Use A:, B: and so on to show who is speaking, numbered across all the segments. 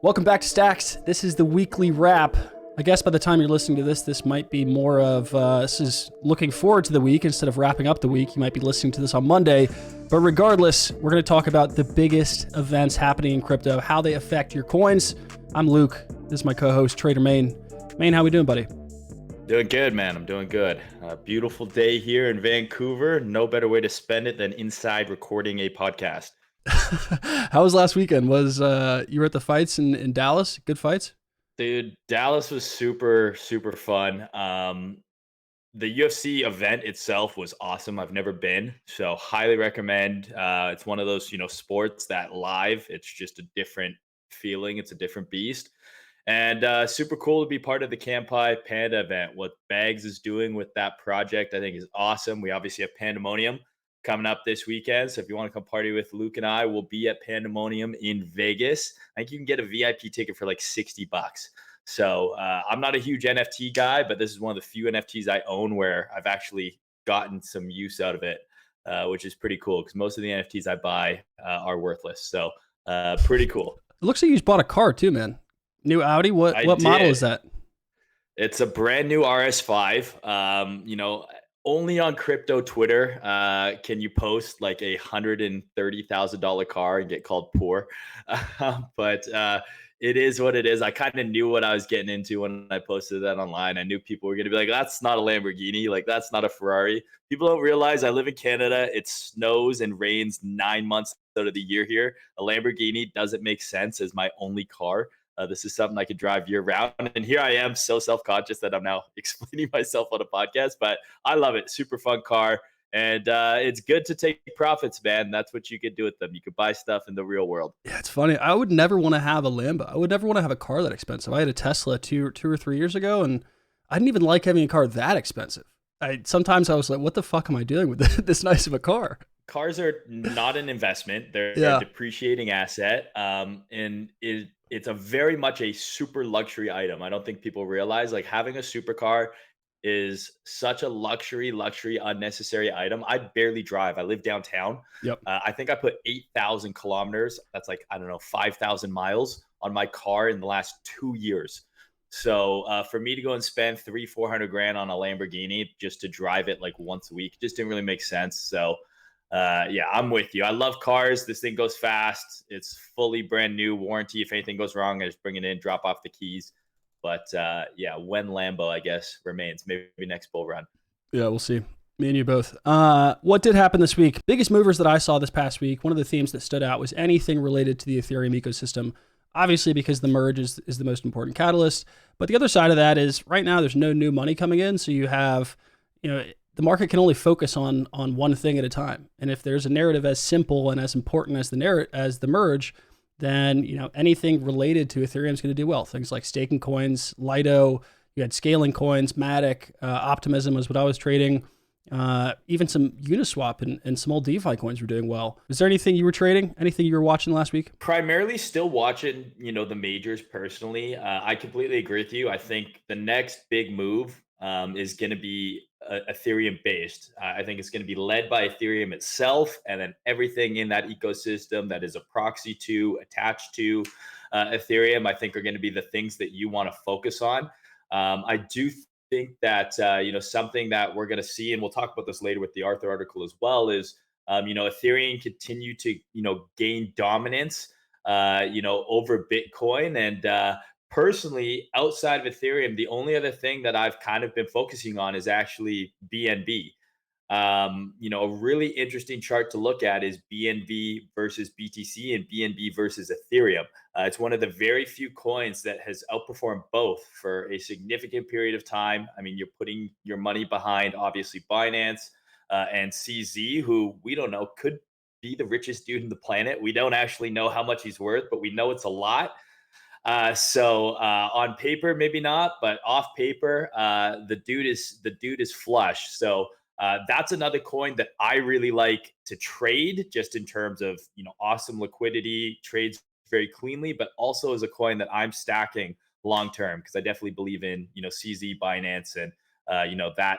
A: Welcome back to Stacks. This is the weekly wrap. I guess by the time you're listening to this might be more of, this is looking forward to the week instead of wrapping up the week. You might be listening to this on Monday. But regardless, we're going to talk about the biggest events happening in crypto, how they affect your coins. I'm Luke. This is my co-host, Trader Mayne. Mayne, how we doing, buddy?
B: Doing good, man. I'm doing good. A beautiful day here in Vancouver. No better way to spend it than inside recording a podcast.
A: How was last weekend? You were at the fights in Dallas? Good fights?
B: Dude, Dallas was super, super fun. The UFC event itself was awesome. I've never been, so highly recommend. It's one of those, sports that live, it's just a different feeling. It's a different beast. And super cool to be part of the Campai Panda event. What Bags is doing with that project, I think, is awesome. We obviously have Pandemonium coming up this weekend. So if you want to come party with Luke and I, we'll be at Pandemonium in Vegas. I think you can get a VIP ticket for like $60. So I'm not a huge NFT guy, but this is one of the few NFTs I own where I've actually gotten some use out of it, which is pretty cool because most of the NFTs I buy are worthless. So pretty cool.
A: It looks like you just bought a car too, man. New Audi? What model is that?
B: It's a brand new RS5. Only on crypto Twitter can you post like $130,000 car and get called poor. But it is what it is. I kind of knew what I was getting into when I posted that online. I knew people were going to be like, that's not a Lamborghini. Like, that's not a Ferrari. People don't realize I live in Canada. It snows and rains 9 months out of the year here. A Lamborghini doesn't make sense as my only car. This is something I could drive year round. And here I am, so self-conscious that I'm now explaining myself on a podcast, but I love it. Super fun car. And it's good to take profits, man. That's what you could do with them. You could buy stuff in the real world.
A: Yeah, it's funny. I would never want to have a Lambo. I would never want to have a car that expensive. I had a Tesla two or 3 years ago, and I didn't even like having a car that expensive. Sometimes I was like, what the fuck am I doing with this nice of a car?
B: Cars are not an investment. They're a depreciating asset. And it's a very much a super luxury item. I don't think people realize like having a supercar is such a luxury, unnecessary item. I barely drive. I live downtown.
A: Yep.
B: I think I put 8,000 kilometers. That's like, I don't know, 5,000 miles on my car in the last 2 years. So for me to go and spend 300-400 grand on a Lamborghini just to drive it like once a week just didn't really make sense. So yeah, I'm with you. I love cars. This thing goes fast. It's fully brand new warranty. If anything goes wrong, I just bring it in, drop off the keys. But yeah, when Lambo, I guess, remains. Maybe next bull run.
A: Yeah, we'll see. Me and you both. What did happen this week? Biggest movers that I saw this past week, one of the themes that stood out was anything related to the Ethereum ecosystem. Obviously, because the merge is the most important catalyst. But the other side of that is right now there's no new money coming in. So you have, the market can only focus on one thing at a time. And if there's a narrative as simple and as important as the merge, then anything related to Ethereum is going to do well. Things like staking coins, Lido, you had scaling coins, Matic, Optimism was what I was trading. Even some Uniswap and some old DeFi coins were doing well. Is there anything you were trading? Anything you were watching last week?
B: Primarily still watching, the majors personally. I completely agree with you. I think the next big move is going to be Ethereum based. I think it's going to be led by Ethereum itself, and then everything in that ecosystem that is a proxy to, attached to Ethereum, I think are going to be the things that you want to focus on. I do think that something that we're going to see, and we'll talk about this later with the Arthur article as well, is Ethereum continue to gain dominance over Bitcoin. And personally, outside of Ethereum, the only other thing that I've kind of been focusing on is actually BNB. A really interesting chart to look at is BNB versus BTC and BNB versus Ethereum. It's one of the very few coins that has outperformed both for a significant period of time. I mean, you're putting your money behind, obviously, Binance and CZ, who we don't know could be the richest dude on the planet. We don't actually know how much he's worth, but we know it's a lot. So on paper, maybe not, but off paper, the dude is flush. So that's another coin that I really like to trade, just in terms of awesome liquidity, trades very cleanly, but also as a coin that I'm stacking long term because I definitely believe in CZ, Binance, and that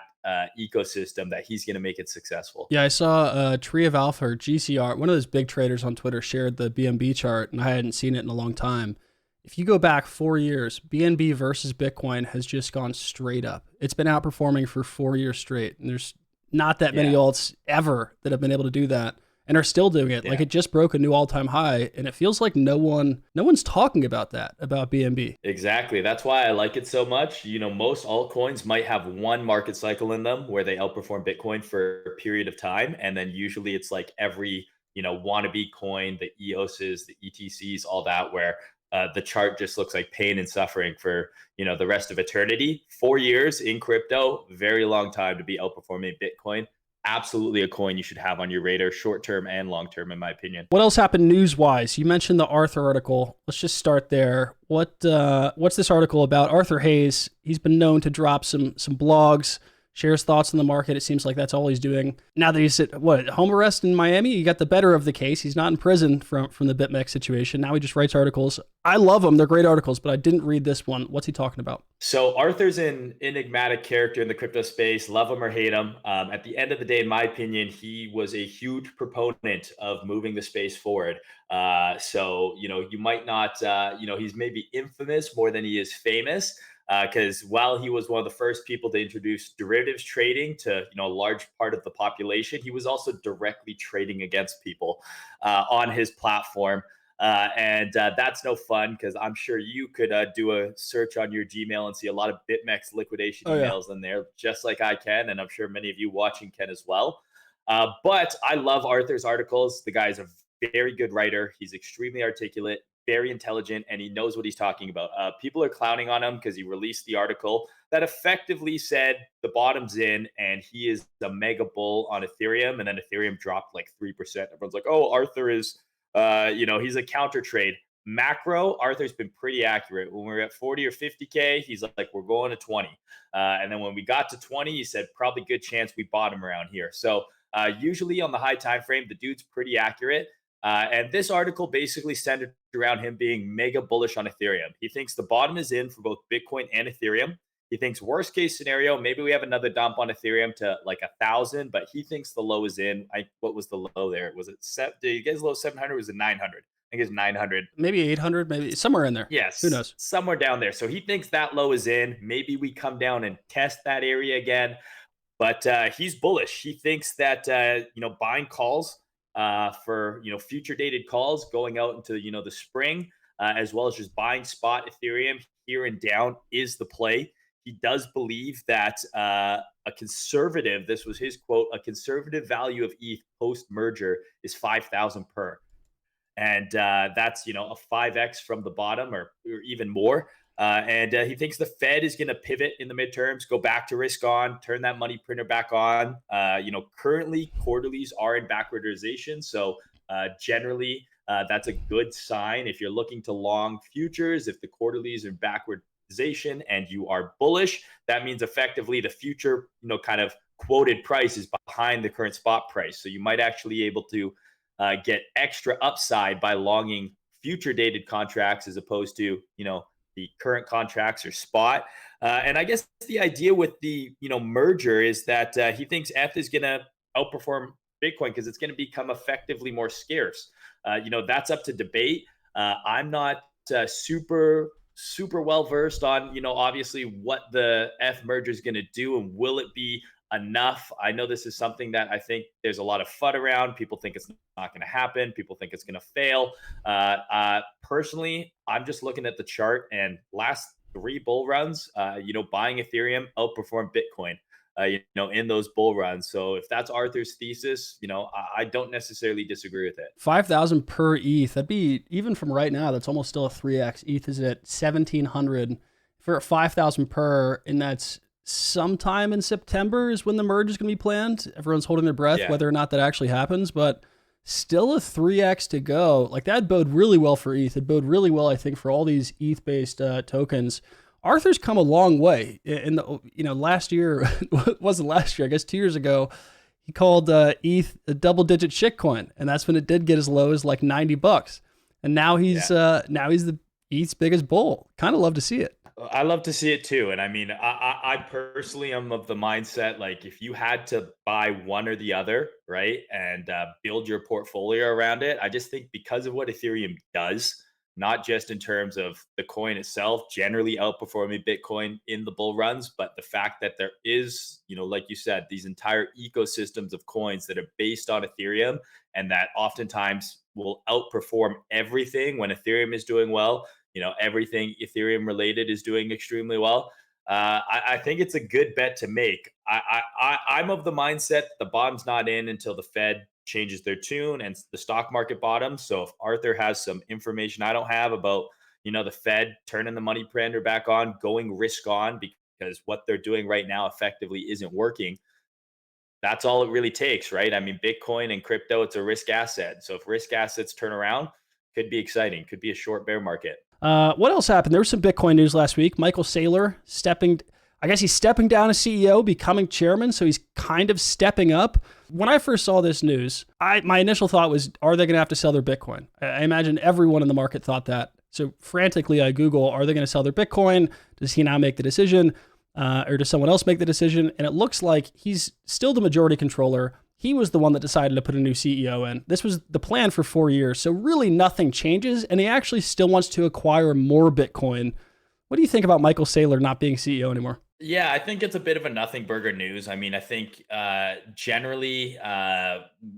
B: ecosystem that he's going to make it successful.
A: Yeah, I saw Tree of Alpha or GCR, one of those big traders on Twitter shared the BNB chart, and I hadn't seen it in a long time. If you go back 4 years, BNB versus Bitcoin has just gone straight up. It's been outperforming for 4 years straight. And there's not that many
B: Yeah.
A: alts ever that have been able to do that and are still doing it. Like
B: Yeah.
A: it just broke a new all-time high, and it feels like no one's talking about that, about BNB.
B: Exactly. That's why I like it so much. Most altcoins might have one market cycle in them where they outperform Bitcoin for a period of time. And then usually it's like every, wannabe coin, the EOSs, the ETCs, all that, where the chart just looks like pain and suffering for, the rest of eternity. 4 years in crypto, very long time to be outperforming Bitcoin. Absolutely a coin you should have on your radar, short term and long term, in my opinion.
A: What else happened news-wise? You mentioned the Arthur article. Let's just start there. What's this article about? Arthur Hayes, he's been known to drop some blogs, shares thoughts on the market. It seems like that's all he's doing. Now that he's at home arrest in Miami, you got the better of the case. He's not in prison from the BitMEX situation. Now he just writes articles. I love them. They're great articles, but I didn't read this one. What's he talking about?
B: So Arthur's an enigmatic character in the crypto space. Love him or hate him. At the end of the day, in my opinion, he was a huge proponent of moving the space forward. So you might not, he's maybe infamous more than he is famous. Because while he was one of the first people to introduce derivatives trading to a large part of the population, he was also directly trading against people on his platform. And that's no fun because I'm sure you could do a search on your Gmail and see a lot of BitMEX liquidation
A: Oh yeah.
B: emails in there, just like I can. And I'm sure many of you watching can as well. But I love Arthur's articles. The guy's a very good writer. He's extremely articulate, very intelligent, and he knows what he's talking about. People are clowning on him because he released the article that effectively said the bottom's in and he is a mega bull on Ethereum. And then Ethereum dropped like 3%. Everyone's like, oh, Arthur is he's a counter trade. Macro, Arthur's been pretty accurate. When we were at 40 or 50K, he's like, we're going to 20. And then when we got to 20, he said, probably good chance we bottom around here. So usually on the high time frame, the dude's pretty accurate. And this article basically centered around him being mega bullish on Ethereum. He thinks the bottom is in for both Bitcoin and Ethereum. He thinks worst case scenario, maybe we have another dump on Ethereum to like 1,000, but he thinks the low is in. What was the low there? Was it set? Did you guys low 700? Was it 900? I think it's 900.
A: Maybe 800, maybe somewhere in there. Who
B: Yes,
A: knows?
B: somewhere down there. So he thinks that low is in. Maybe we come down and test that area again. But he's bullish. He thinks that buying calls for future dated calls going out into the spring, as well as just buying spot Ethereum here and down is the play. He does believe that a conservative, this was his quote, a conservative value of ETH post merger is 5,000 per, and that's a 5x from the bottom or even more. And he thinks the Fed is going to pivot in the midterms, go back to risk on, turn that money printer back on. Currently quarterlies are in backwardization, so generally that's a good sign if you're looking to long futures. If the quarterlies are in backwardization and you are bullish, that means effectively the future, kind of quoted price is behind the current spot price. So you might actually able to get extra upside by longing future dated contracts as opposed to the current contracts or spot. And I guess the idea with the merger is that he thinks ETH is going to outperform Bitcoin because it's going to become effectively more scarce. That's up to debate. I'm not super well versed on obviously what the ETH merger is going to do and will it be enough. I know this is something that I think there's a lot of FUD around. People think it's not going to happen. People think it's going to fail. Personally, I'm just looking at the chart and last 3 bull runs, buying Ethereum outperformed Bitcoin, in those bull runs. So if that's Arthur's thesis, I don't necessarily disagree with it.
A: 5,000 per ETH. That'd be, even from right now, that's almost still a 3x. ETH is at 1,700 for 5,000 per, and that's sometime in September is when the merge is going to be planned. Everyone's holding their breath whether or not that actually happens, but still a 3x to go. Like that bode really well for ETH. It bode really well, I think, for all these ETH-based tokens. Arthur's come a long way. In the last year, wasn't last year, I guess 2 years ago, he called ETH a double-digit shitcoin, and that's when it did get as low as like $90. And now he's the ETH's biggest bull. Kind of love to see it.
B: I love to see it too. And I mean, I personally am of the mindset, like if you had to buy one or the other, right, and build your portfolio around it, I just think because of what Ethereum does, not just in terms of the coin itself generally outperforming Bitcoin in the bull runs, but the fact that there is, like you said, these entire ecosystems of coins that are based on Ethereum and that oftentimes will outperform everything when Ethereum is doing well. Everything Ethereum related is doing extremely well. I think it's a good bet to make. I'm of the mindset the bottom's not in until the Fed changes their tune and the stock market bottoms. So if Arthur has some information I don't have about, the Fed turning the money printer back on, going risk on because what they're doing right now effectively isn't working, that's all it really takes, right? I mean, Bitcoin and crypto, it's a risk asset. So if risk assets turn around, could be exciting, could be a short bear market.
A: What else happened? There was some Bitcoin news last week. Michael Saylor he's stepping down as CEO, becoming chairman. So he's kind of stepping up. When I first saw this news, my initial thought was, are they going to have to sell their Bitcoin? I imagine everyone in the market thought that. So frantically, I Google, are they going to sell their Bitcoin? Does he now make the decision? Or does someone else make the decision? And it looks like he's still the majority controller. He was the one that decided to put a new CEO in. This was the plan for 4 years. So really nothing changes. And he actually still wants to acquire more Bitcoin. What do you think about Michael Saylor not being CEO anymore?
B: Yeah, I think it's a bit of a nothing burger news. I mean, I think generally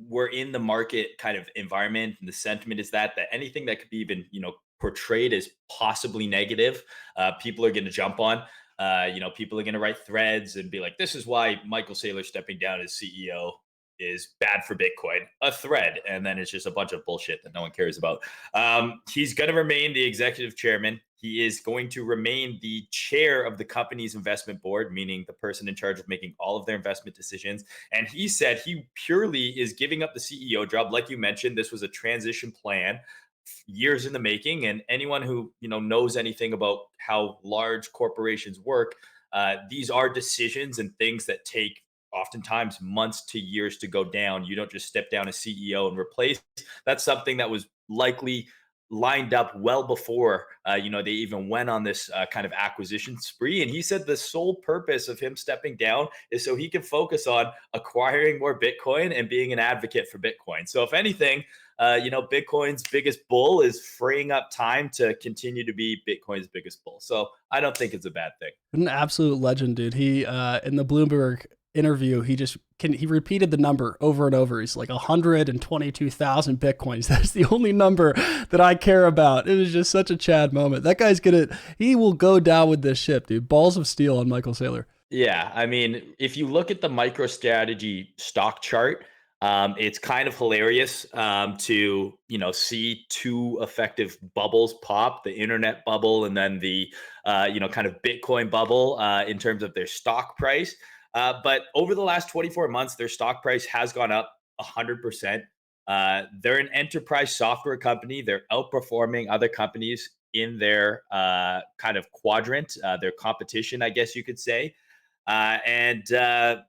B: we're in the market kind of environment, and the sentiment is that anything that could be even portrayed as possibly negative, people are going to jump on. People are going to write threads and be like, "This is why Michael Saylor stepping down as CEO is bad for Bitcoin," a thread, and then it's just a bunch of bullshit that no one cares about. He's going to remain the executive chairman. He is going to remain the chair of the company's investment board, meaning the person in charge of making all of their investment decisions. And he said he purely is giving up the CEO job. Like you mentioned, this was a transition plan, years in the making. And anyone who knows anything about how large corporations work, these are decisions and things that take oftentimes months to years to go down. You don't just step down as CEO and replace. That's something that was likely lined up well before they even went on this kind of acquisition spree. And he said the sole purpose of him stepping down is so he can focus on acquiring more Bitcoin and being an advocate for Bitcoin. So if anything, Bitcoin's biggest bull is freeing up time to continue to be Bitcoin's biggest bull. So I don't think it's a bad thing.
A: An absolute legend, dude. He in the Bloomberg interview, he repeated the number over and over. He's like 122,000 Bitcoins. That's the only number that I care about. It was just such a Chad moment. That guy's he will go down with this ship, dude. Balls of steel on Michael Saylor.
B: Yeah. I mean, if you look at the MicroStrategy stock chart, it's kind of hilarious to see two effective bubbles pop, the internet bubble and then the kind of Bitcoin bubble in terms of their stock price. But over the last 24 months, their stock price has gone up 100%. They're an enterprise software company. They're outperforming other companies in their kind of quadrant, their competition, I guess you could say. At the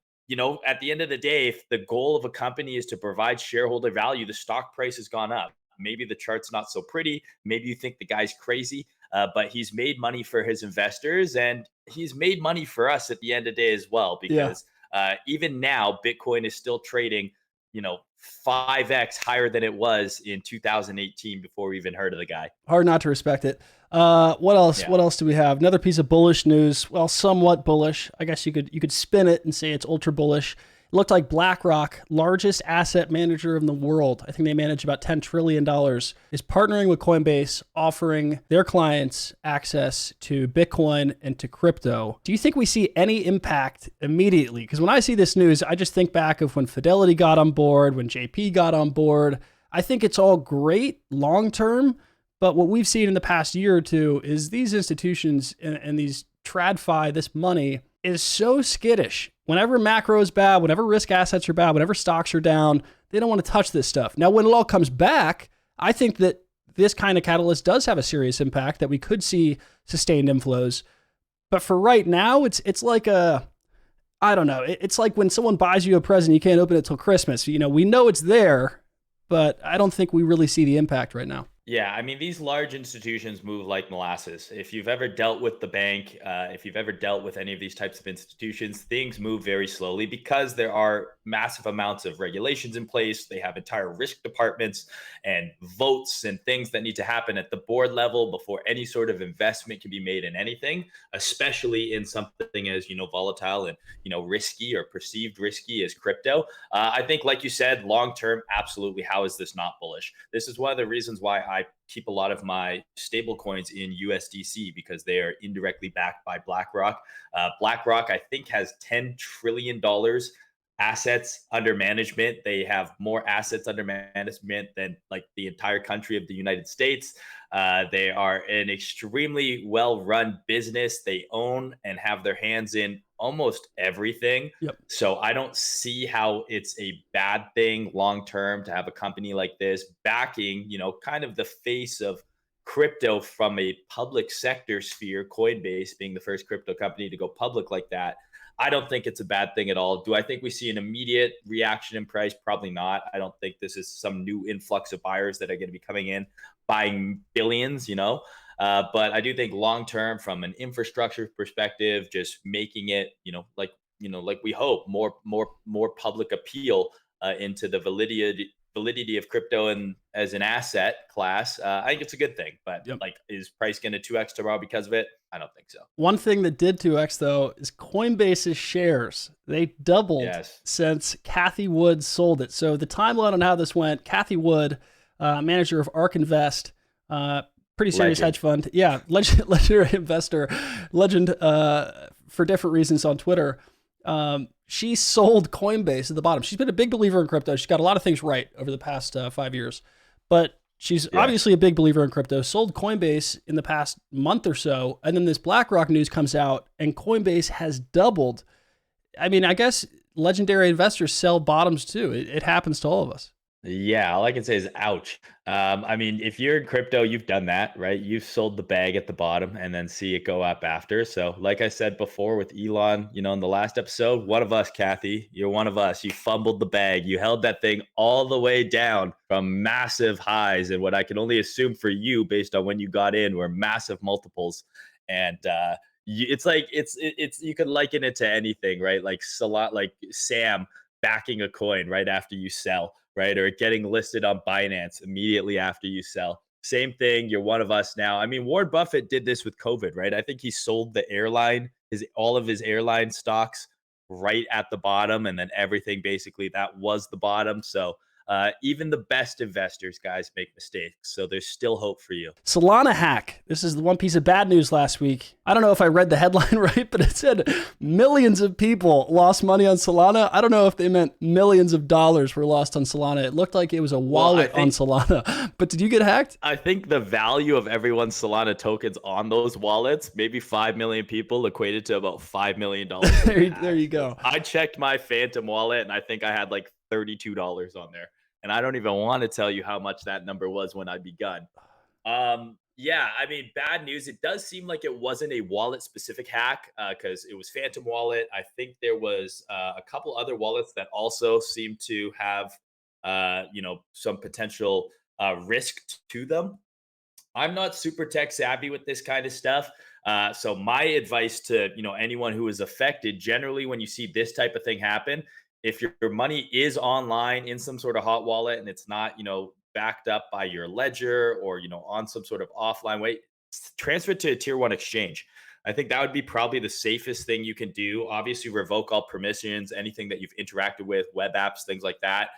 B: end of the day, if the goal of a company is to provide shareholder value, the stock price has gone up. Maybe the chart's not so pretty. Maybe you think the guy's crazy, but he's made money for his investors and he's made money for us at the end of the day as well, because even now, Bitcoin is still trading, 5x higher than it was in 2018 before we even heard of the guy.
A: Hard not to respect it. What else? Yeah. What else do we have? Another piece of bullish news. Well, somewhat bullish. I guess you could spin it and say it's ultra bullish. It looked like Blackrock, largest asset manager in the world, I think they manage about $10 trillion, is partnering with Coinbase, offering their clients access to Bitcoin and to crypto. Do you think we see any impact immediately? Because when I see this news, I just think back of when Fidelity got on board, when JP got on board. I think it's all great long-term, but what we've seen in the past year or two is these institutions and these TradFi, this money, is so skittish. Whenever macro is bad, whenever risk assets are bad, whenever stocks are down, they don't want to touch this stuff. Now, when it all comes back, I think that this kind of catalyst does have a serious impact, that we could see sustained inflows. But for right now, it's like I don't know. It's like when someone buys you a present, you can't open it till Christmas. We know it's there, but I don't think we really see the impact right now.
B: Yeah, I mean, these large institutions move like molasses. If you've ever dealt with the bank, if you've ever dealt with any of these types of institutions, things move very slowly because there are massive amounts of regulations in place. They have entire risk departments and votes and things that need to happen at the board level before any sort of investment can be made in anything, especially in something as, volatile and, risky or perceived risky as crypto. I think, like you said, long term, absolutely. How is this not bullish? This is one of the reasons why I keep a lot of my stable coins in USDC because they are indirectly backed by BlackRock. BlackRock, I think, has $10 trillion assets under management. They have more assets under management than like the entire country of the United States. They are an extremely well run business. They own and have their hands in almost everything.
A: Yep.
B: So I don't see how it's a bad thing long term to have a company like this backing, kind of the face of crypto from a public sector sphere, Coinbase being the first crypto company to go public like that. I don't think it's a bad thing at all. Do I think we see an immediate reaction in price? Probably not. I don't think this is some new influx of buyers that are going to be coming in buying billions, but I do think long term, from an infrastructure perspective, just making it, like we hope, more public appeal into the validity of crypto and as an asset class. I think it's a good thing. But
A: Yep.
B: like, is price going to 2x tomorrow because of it? I don't think so.
A: One thing that did 2x though is Coinbase's shares. They doubled
B: Yes.
A: since Cathie Wood sold it. So the timeline on how this went: Cathie Wood, manager of ARK Invest, pretty serious hedge fund. Yeah, legendary investor, legend for different reasons on Twitter. She sold Coinbase at the bottom. She's been a big believer in crypto. She's got a lot of things right over the past 5 years, but she's obviously a big believer in crypto. Sold Coinbase in the past month or so, and then this BlackRock news comes out, and Coinbase has doubled. I mean, I guess legendary investors sell bottoms too. It happens to all of us.
B: Yeah, all I can say is ouch. I mean, if you're in crypto, you've done that, right? You've sold the bag at the bottom and then see it go up after. So, like I said before with Elon, in the last episode, one of us, Cathie, you're one of us. You fumbled the bag. You held that thing all the way down from massive highs. And what I can only assume for you, based on when you got in, were massive multiples. And it's like it's you could liken it to anything, right? Like like Sam backing a coin right after you sell, right? Or getting listed on Binance immediately after you sell. Same thing. You're one of us now. I mean, Warren Buffett did this with COVID, right? I think he sold the airline, all of his airline stocks right at the bottom, and then everything basically that was the bottom. So even the best investors, guys, make mistakes. So there's still hope for you.
A: Solana hack. This is the one piece of bad news last week. I don't know if I read the headline right, but it said millions of people lost money on Solana. I don't know if they meant millions of dollars were lost on Solana. It looked like it was a wallet on Solana. But did you get hacked?
B: I think the value of everyone's Solana tokens on those wallets, maybe 5 million people, equated to about $5 million.
A: There you go.
B: I checked my Phantom wallet and I think I had like $32 on there. And I don't even want to tell you how much that number was when I begun. Yeah, I mean, bad news. It does seem like it wasn't a wallet specific hack because it was Phantom Wallet. I think there was a couple other wallets that also seemed to have, some potential risk to them. I'm not super tech savvy with this kind of stuff. So my advice to anyone who is affected, generally when you see this type of thing happen, if your money is online in some sort of hot wallet and it's not backed up by your ledger or on some sort of offline way, transfer it to a tier 1 exchange. I think that would be probably the safest thing you can do. Obviously, revoke all permissions, anything that you've interacted with, web apps, things like that.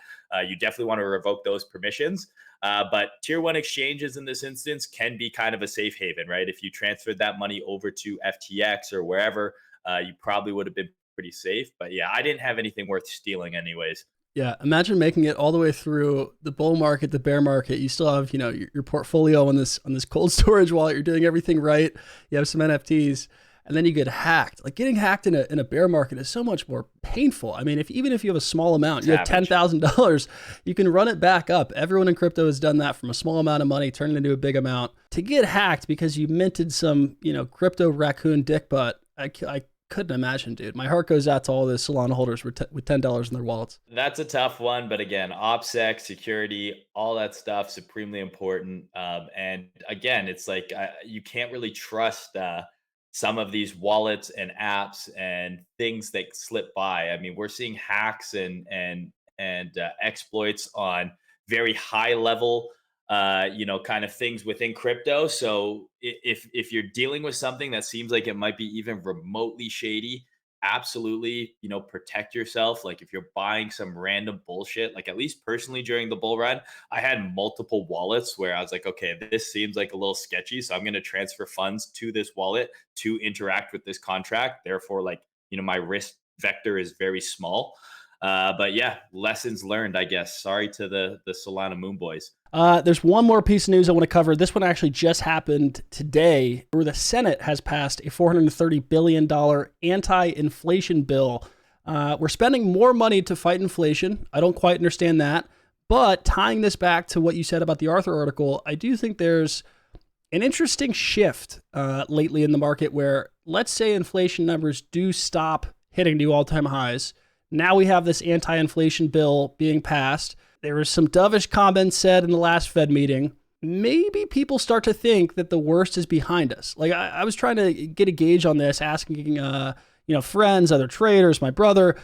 B: You definitely want to revoke those permissions. But tier 1 exchanges in this instance can be kind of a safe haven, right? If you transferred that money over to FTX or wherever, you probably would have been pretty safe. But yeah, I didn't have anything worth stealing anyways.
A: Yeah, imagine making it all the way through the bull market, the bear market. You still have, your portfolio on this cold storage wallet. You're doing everything right. You have some NFTs, and then you get hacked. Like getting hacked in a bear market is so much more painful. I mean, even if you have a small amount, you have $10,000, you can run it back up. Everyone in crypto has done that from a small amount of money, turn it into a big amount. To get hacked because you minted some, crypto raccoon dick butt, I couldn't imagine, dude. My heart goes out to all the Solana holders with $10 in their wallets.
B: That's a tough one, but again, OPSEC, security, all that stuff, supremely important. And again, it's like you can't really trust some of these wallets and apps and things that slip by. I mean, we're seeing hacks and exploits on very high level, kind of things within crypto. So if you're dealing with something that seems like it might be even remotely shady, absolutely, protect yourself. Like if you're buying some random bullshit, like at least personally during the bull run, I had multiple wallets where I was like, okay, this seems like a little sketchy, so I'm going to transfer funds to this wallet to interact with this contract. Therefore, like, my risk vector is very small. But yeah, lessons learned, I guess. Sorry to the Solana Moon Boys.
A: There's one more piece of news I want to cover. This one actually just happened today, where the Senate has passed a $430 billion anti-inflation bill. We're spending more money to fight inflation. I don't quite understand that. But tying this back to what you said about the Arthur article, I do think there's an interesting shift lately in the market where, let's say inflation numbers do stop hitting new all-time highs. Now we have this anti-inflation bill being passed. There was some dovish comments said in the last Fed meeting. Maybe people start to think that the worst is behind us. Like I was trying to get a gauge on this, asking friends, other traders, my brother,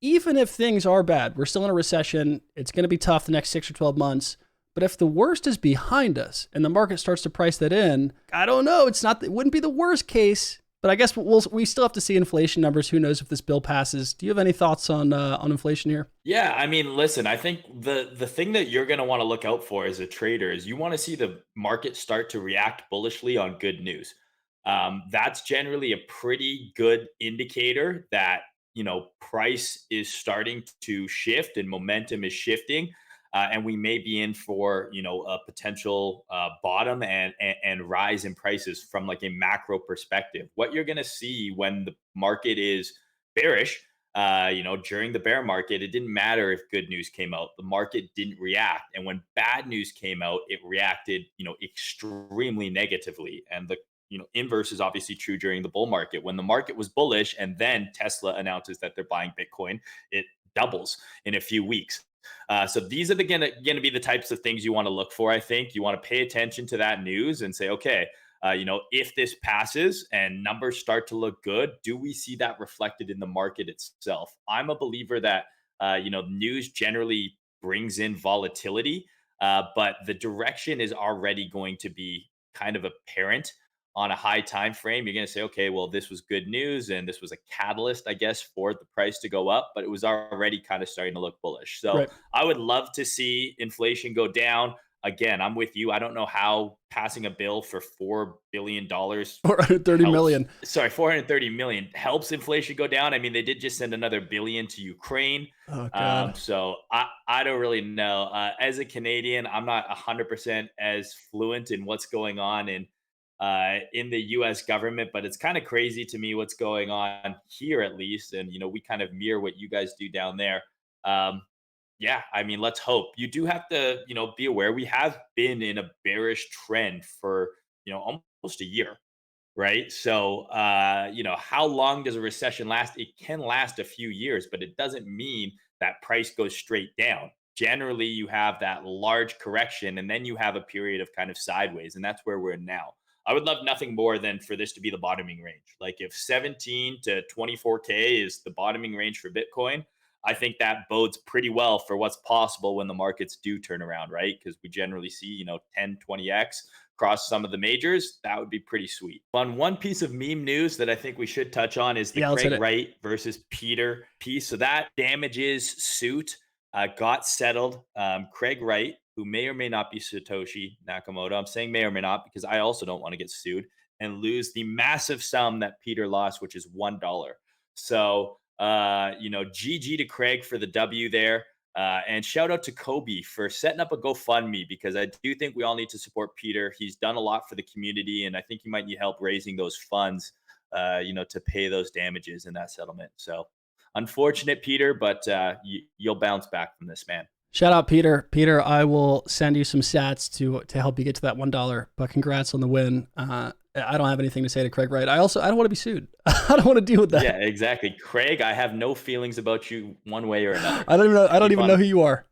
A: even if things are bad, we're still in a recession. It's going to be tough the next 6 or 12 months. But if the worst is behind us and the market starts to price that in, I don't know. It wouldn't be the worst case. But I guess we still have to see inflation numbers. Who knows if this bill passes? Do you have any thoughts on inflation here?
B: Yeah, I mean, listen, I think the thing that you're going to want to look out for as a trader is you want to see the market start to react bullishly on good news. That's generally a pretty good indicator that price is starting to shift and momentum is shifting. And we may be in for a potential bottom and rise in prices from like a macro perspective. What you're going to see when the market is bearish, during the bear market, it didn't matter if good news came out, the market didn't react, and when bad news came out, it reacted extremely negatively. And the inverse is obviously true during the bull market. When the market was bullish and then Tesla announces that they're buying Bitcoin, it doubles in a few weeks. So these are going to be the types of things you want to look for. I think you want to pay attention to that news and say, okay, if this passes and numbers start to look good, do we see that reflected in the market itself? I'm a believer that news generally brings in volatility, but the direction is already going to be kind of apparent on a high time frame. You're going to say, okay, well, this was good news and this was a catalyst, I guess, for the price to go up, but it was already kind of starting to look bullish. So
A: Right.
B: I would love to see inflation go down. Again, I'm with you. I don't know how passing a bill for $4 billion
A: 430 million.
B: Sorry, 430 million helps inflation go down. I mean, they did just send another billion to Ukraine.
A: Oh God.
B: So I don't really know. As a Canadian, I'm not 100% as fluent in what's going on in the U.S. government, but it's kind of crazy to me what's going on here, at least. And we kind of mirror what you guys do down there. Yeah, I mean, let's hope. You do have to, be aware we have been in a bearish trend for almost a year, right? So, how long does a recession last? It can last a few years, but it doesn't mean that price goes straight down. Generally, you have that large correction, and then you have a period of kind of sideways, and that's where we're in now. I would love nothing more than for this to be the bottoming range. Like if 17 to 24K is the bottoming range for Bitcoin, I think that bodes pretty well for what's possible when the markets do turn around, right? Because we generally see, 10, 20x across some of the majors. That would be pretty sweet. On one piece of meme news that I think we should touch on is the Craig Wright versus Peter piece. So that damages suit got settled. Craig Wright, who may or may not be Satoshi Nakamoto, I'm saying may or may not because I also don't want to get sued and lose the massive sum that Peter lost, which is $1. So, GG to Craig for the W there. And shout out to Kobe for setting up a GoFundMe because I do think we all need to support Peter. He's done a lot for the community, and I think he might need help raising those funds, to pay those damages in that settlement. So unfortunate, Peter, but you'll bounce back from this, man.
A: Shout out, Peter. Peter, I will send you some sats to help you get to that $1. But congrats on the win. I don't have anything to say to Craig Wright. I don't want to be sued. I don't want to deal with that.
B: Yeah, exactly. Craig, I have no feelings about you one way or another.
A: I don't even know who you are.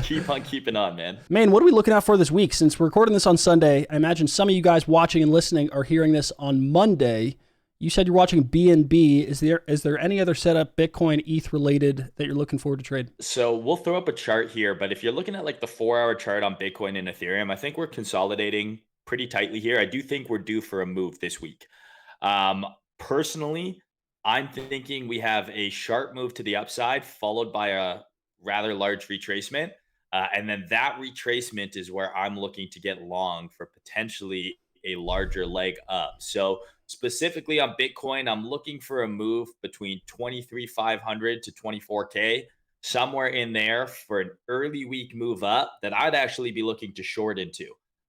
B: Keep on keeping on, man.
A: Mayne, what are we looking out for this week? Since we're recording this on Sunday, I imagine some of you guys watching and listening are hearing this on Monday. You said you're watching BNB. Is there any other setup, Bitcoin, ETH related, that you're looking forward to trade?
B: So we'll throw up a chart here, but if you're looking at like the 4-hour chart on Bitcoin and Ethereum, I think we're consolidating pretty tightly here. I do think we're due for a move this week. Personally, I'm thinking we have a sharp move to the upside, followed by a rather large retracement. And then that retracement is where I'm looking to get long for potentially a larger leg up. So specifically on Bitcoin, I'm looking for a move between 23,500 to 24K, somewhere in there for an early week move up that I'd actually be looking to short into.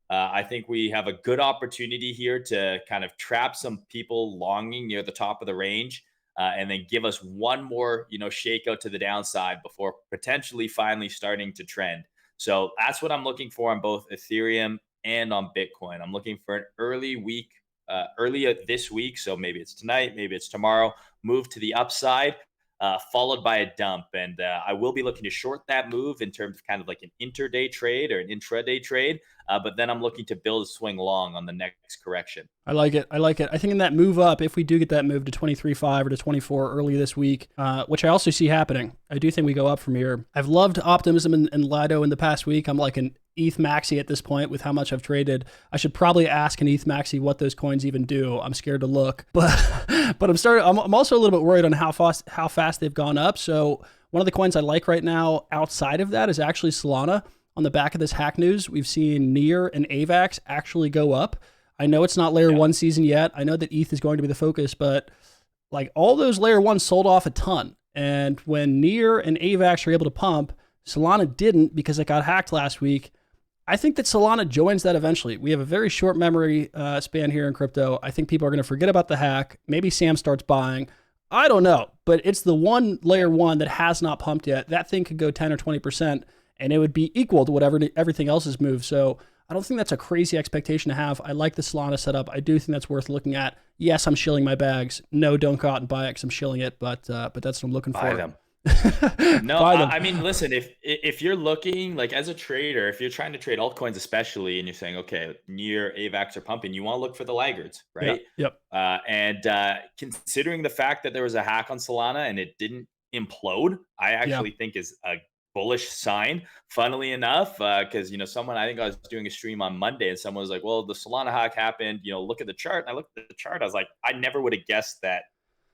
B: I think we have a good opportunity here to kind of trap some people longing near the top of the range, and then give us one more, shakeout to the downside before potentially finally starting to trend. So that's what I'm looking for on both Ethereum and on Bitcoin. I'm looking for an early this week. So maybe it's tonight, maybe it's tomorrow, move to the upside, followed by a dump. And I will be looking to short that move in terms of kind of like an intraday trade or an intraday trade. But then I'm looking to build a swing long on the next correction.
A: I like it. I think in that move up, if we do get that move to 23.5 or to 24 early this week, which I also see happening, I do think we go up from here. I've loved optimism and Lido in the past week. I'm like an ETH maxi at this point with how much I've traded. I should probably ask an ETH maxi what those coins even do. I'm scared to look, but I'm also a little bit worried on how fast they've gone up. So one of the coins I like right now outside of that is actually Solana. On the back of this hack news, we've seen NEAR and AVAX actually go up. I know it's not layer one season yet. I know that ETH is going to be the focus, but like all those layer ones sold off a ton. And when NEAR and AVAX are able to pump, Solana didn't because it got hacked last week. I think that Solana joins that eventually. We have a very short memory span here in crypto. I think people are going to forget about the hack. Maybe Sam starts buying. I don't know, but it's the one layer one that has not pumped yet. That thing could go 10 or 20%. And it would be equal to whatever everything else has moved. So I don't think that's a crazy expectation to have. I like the Solana setup. I do think that's worth looking at. Yes, I'm shilling my bags. No, don't go out and buy it because I'm shilling it. But that's what I'm looking for.
B: Buy them. No, I mean, listen, if you're looking like as a trader, if you're trying to trade altcoins especially, and you're saying, okay, NEAR, AVAX are pumping, you want to look for the laggards, right?
A: Yep.
B: And considering the fact that there was a hack on Solana and it didn't implode, I actually think is a bullish sign, funnily enough, because someone, I think I was doing a stream on Monday and someone was like, well, the Solana hack happened, look at the chart. And I looked at the chart, I was like, I never would have guessed that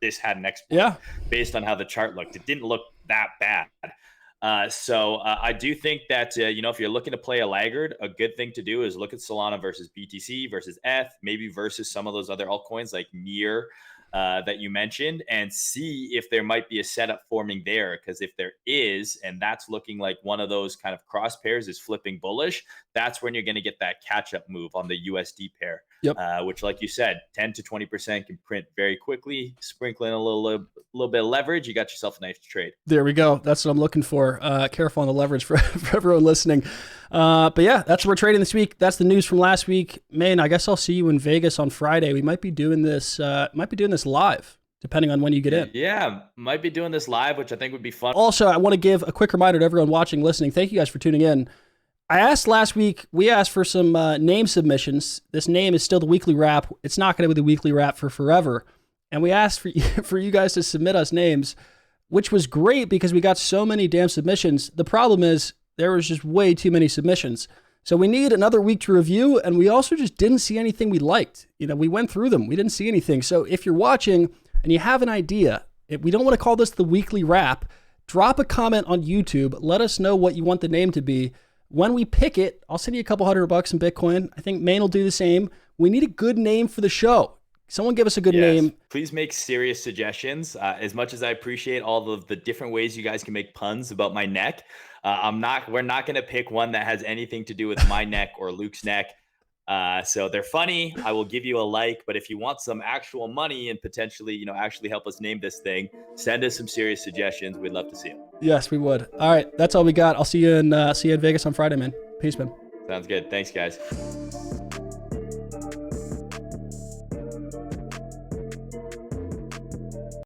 B: this had an exploit based on how the chart looked. It didn't look that bad. So I do think that if you're looking to play a laggard, a good thing to do is look at Solana versus BTC versus ETH, maybe versus some of those other altcoins like NEAR that you mentioned, and see if there might be a setup forming there. Because if there is, and that's looking like one of those kind of cross pairs is flipping bullish, that's when you're going to get that catch up move on the USD pair. Which, like you said, 10 to 20% can print very quickly. Sprinkle in a little bit of leverage, you got yourself a nice trade.
A: There we go. That's what I'm looking for. Careful on the leverage for everyone listening. But yeah, that's what we're trading this week. That's the news from last week. Mayne, I guess I'll see you in Vegas on Friday. We might be doing this. Live, depending on when you get in.
B: Yeah, might be doing this live, which I think would be fun.
A: Also, I want to give a quick reminder to everyone watching, listening. Thank you guys for tuning in. I asked last week, we asked for some name submissions. This name is still the weekly wrap. It's not going to be the weekly wrap for forever. And we asked for you guys to submit us names, which was great because we got so many damn submissions. The problem is there was just way too many submissions. So we need another week to review, and we also just didn't see anything we liked. We went through them. We didn't see anything. So if you're watching and you have an idea, if we don't want to call this the weekly wrap, drop a comment on YouTube. Let us know what you want the name to be. When we pick it, I'll send you a couple $100 in Bitcoin. I think Mayne will do the same. We need a good name for the show. Someone give us a good name.
B: Please make serious suggestions. As much as I appreciate all of the different ways you guys can make puns about my neck, we're not going to pick one that has anything to do with my neck or Luke's neck. So they're funny. I will give you a like, but if you want some actual money and potentially, actually help us name this thing, send us some serious suggestions. We'd love to see them.
A: Yes, we would. All right. That's all we got. I'll see you in Vegas on Friday, man. Peace, man.
B: Sounds good. Thanks, guys.